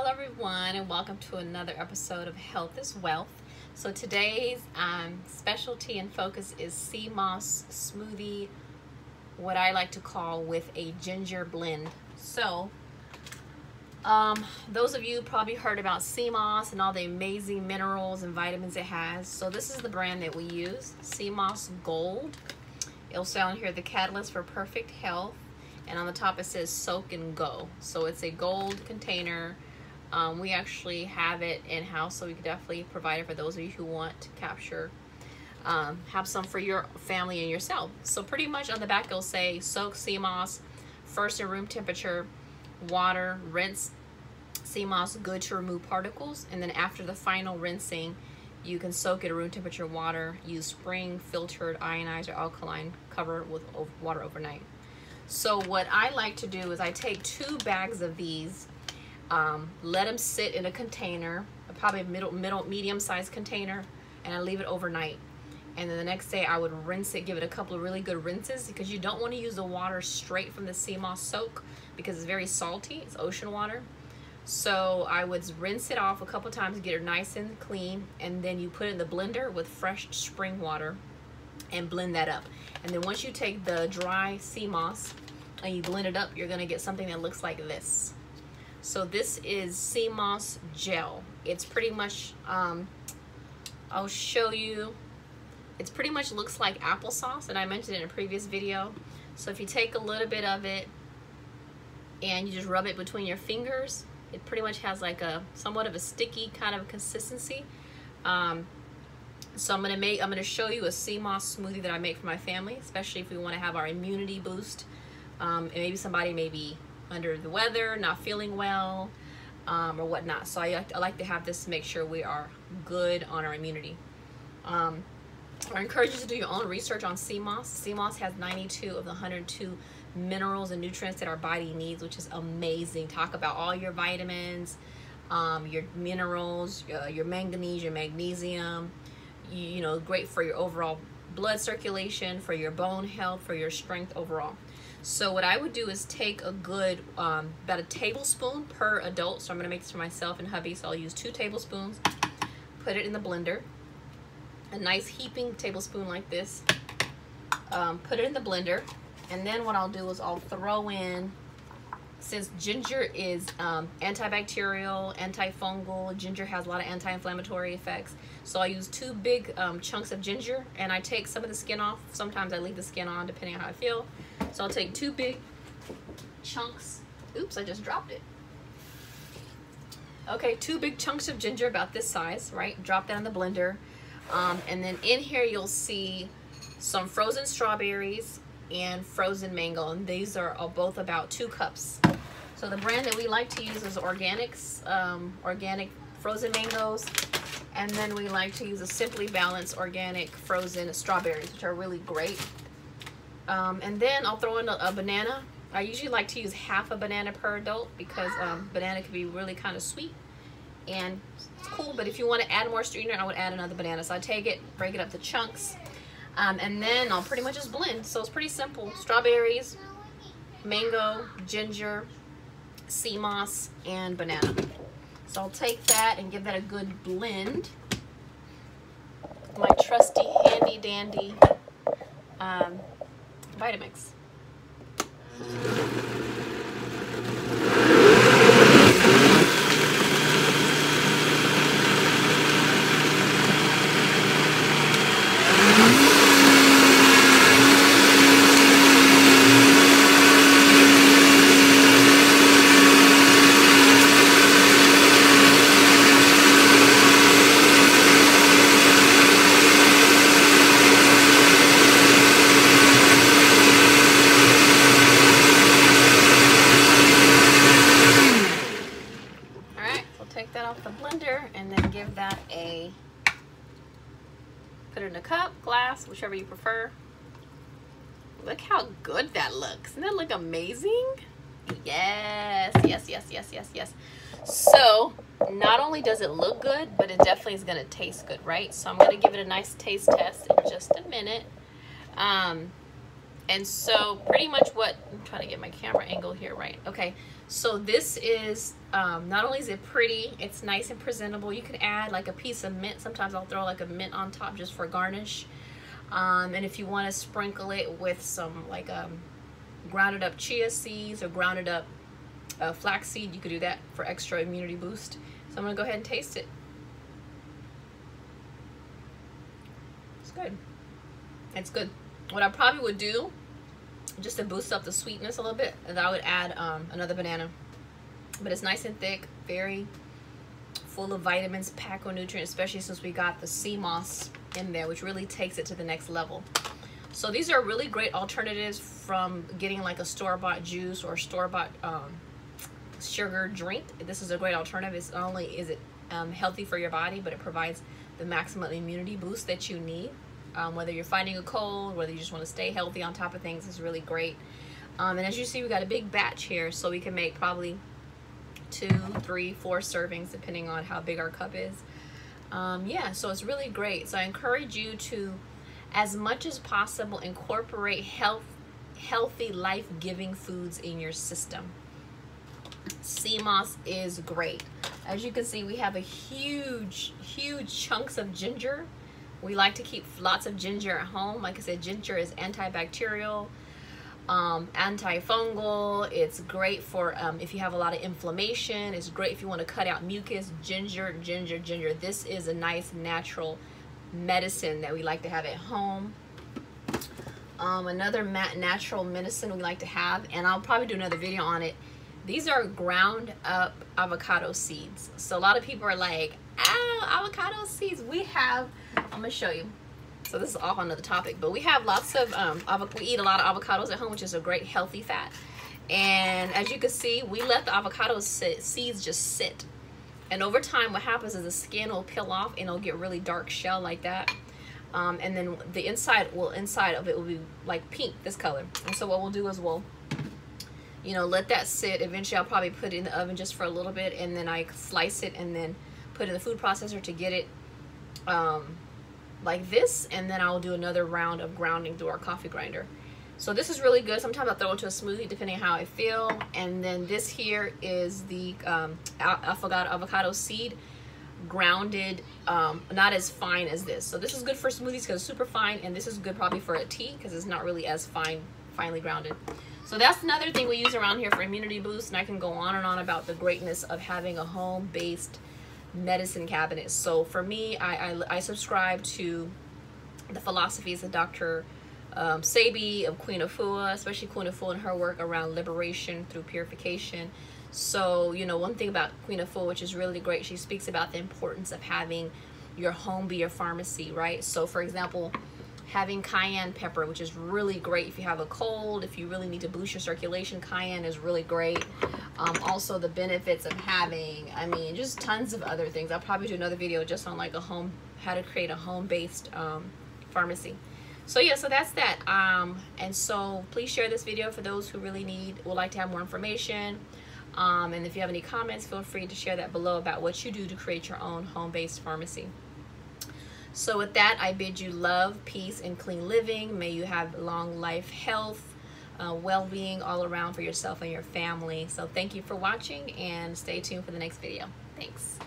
Hello everyone, and welcome to another episode of Health is Wealth. So today's specialty and focus is Seamoss Smoothie, what I like to call with a ginger blend. So those of you probably heard about Seamoss and all the amazing minerals and vitamins it has. So this is the brand that we use, Seamoss Gold. It'll say on here, the catalyst for perfect health. And on the top it says soak and go. So it's a gold container. We actually have it in-house, so we could definitely provide it for those of you who want to capture, have some for your family and yourself. So pretty much on the back it'll say soak Seamoss, first in room temperature, water, rinse Seamoss, good to remove particles. And then after the final rinsing, you can soak it in room temperature water, use spring filtered, ionized, or alkaline, cover with water overnight. So what I like to do is I take 2 bags of these, let them sit in a container, probably a medium-sized container, and I leave it overnight. And then the next day I would rinse it, give it a couple of really good rinses, because you don't want to use the water straight from the Seamoss soak because it's very salty. It's ocean water. So I would rinse it off a couple times, get it nice and clean, and then you put it in the blender with fresh spring water and blend that up. And then once you take the dry Seamoss and you blend it up, you're gonna get something that looks like this. So this is Seamoss gel. It's pretty much, I'll show you, it's pretty much looks like applesauce, and I mentioned it in a previous video. So if you take a little bit of it and you just rub it between your fingers, it pretty much has like a somewhat of a sticky kind of consistency. So I'm gonna show you a Seamoss smoothie that I make for my family, especially if we want to have our immunity boost. And maybe somebody may be under the weather, not feeling well, or whatnot. So I like to have this to make sure we are good on our immunity. I encourage you to do your own research on Seamoss. Seamoss has 92 of the 102 minerals and nutrients that our body needs, which is amazing. Talk about all your vitamins, your minerals, your manganese, your magnesium. You know, great for your overall blood circulation, for your bone health, for your strength overall. So what I would do is take a good, about a tablespoon per adult. So I'm gonna make this for myself and hubby, so I'll use 2 tablespoons, put it in the blender, a nice heaping tablespoon like this, put it in the blender, and then what I'll do is I'll throw in, since ginger is antibacterial, antifungal, ginger has a lot of anti-inflammatory effects. So I use 2 big chunks of ginger, and I take some of the skin off. Sometimes I leave the skin on depending on how I feel. So I'll take 2 big chunks. Oops, I just dropped it. Okay, 2 big chunks of ginger about this size, right? Drop that in the blender. And then in here you'll see some frozen strawberries and frozen mango, and these are both about 2 cups. So the brand that we like to use is Organics, organic frozen mangoes, and then we like to use a Simply Balanced organic frozen strawberries, which are really great. And then I'll throw in a banana. I usually like to use half a banana per adult because banana can be really kind of sweet and it's cool, but if you want to add more sweetener, I would add another banana. So I take it, break it up to chunks, and then I'll pretty much just blend. So it's pretty simple. Strawberries, mango, ginger, Seamoss, and banana. So I'll take that and give that a good blend. My trusty handy dandy Vitamix. The blender, and then give that put it in a cup, glass, whichever you prefer. Look how good that looks. Doesn't that look amazing? Yes, yes, yes, yes, yes, yes. So not only does it look good, but it definitely is gonna taste good, right? So I'm gonna give it a nice taste test in just a minute. And so pretty much what, I'm trying to get my camera angle here right. Okay, so this is, not only is it pretty, it's nice and presentable. You can add like a piece of mint. Sometimes I'll throw like a mint on top just for garnish. And if you want to sprinkle it with some like grounded up chia seeds or grounded up flaxseed, you could do that for extra immunity boost. So I'm gonna go ahead and taste it. It's good. It's good. What I probably would do, just to boost up the sweetness a little bit, is I would add another banana. But it's nice and thick, very full of vitamins, packed with nutrients, especially since we got the sea moss in there, which really takes it to the next level. So these are really great alternatives from getting like a store-bought juice or store-bought sugar drink. This is a great alternative. It's not only is it healthy for your body, but it provides the maximum immunity boost that you need. Whether you're fighting a cold, whether you just want to stay healthy on top of things, is really great. And as you see, we got a big batch here, so we can make probably 2, 3, 4 servings depending on how big our cup is. Yeah, so it's really great. So I encourage you to, as much as possible, incorporate healthy, life-giving foods in your system. Sea moss is great. As you can see, we have a huge chunks of ginger. We like to keep lots of ginger at home. Like I said, ginger is antibacterial, antifungal. It's great for if you have a lot of inflammation. It's great if you want to cut out mucus. Ginger. This is a nice natural medicine that we like to have at home. Another natural medicine we like to have, and I'll probably do another video on it. These are ground up avocado seeds. So a lot of people are like, "Ah, avocado seeds." We have, I'm gonna show you. So this is off on another topic, but we have lots of we eat a lot of avocados at home, which is a great healthy fat. And as you can see, we let the avocado seeds just sit, and over time what happens is the skin will peel off and it'll get really dark shell like that. And then the inside of it will be like pink, this color. And so what we'll do is we'll, you know, let that sit. Eventually I'll probably put it in the oven just for a little bit, and then I slice it and then put it in the food processor to get it like this, and then I'll do another round of grounding through our coffee grinder. So this is really good. Sometimes I'll throw it into a smoothie depending on how I feel. And then this here is the avocado seed grounded, not as fine as this. So this is good for smoothies because it's super fine, and this is good probably for a tea because it's not really as finely grounded. So that's another thing we use around here for immunity boost, and I can go on and on about the greatness of having a home-based medicine cabinet. So for me, I subscribe to the philosophies of Dr. Sebi of Queen Afua, especially Queen Afua and her work around liberation through purification. So, you know, one thing about Queen Afua, which is really great, she speaks about the importance of having your home be your pharmacy, right? So for example, having cayenne pepper, which is really great if you have a cold, if you really need to boost your circulation, cayenne is really great. Also the benefits of having, I mean, just tons of other things. I'll probably do another video just on like how to create a home-based pharmacy. So yeah, so that's that. And so please share this video for those who really would like to have more information. And if you have any comments, feel free to share that below about what you do to create your own home-based pharmacy. So with that, I bid you love, peace, and clean living. May you have long life, health, well-being all around for yourself and your family. So thank you for watching, and stay tuned for the next video. Thanks.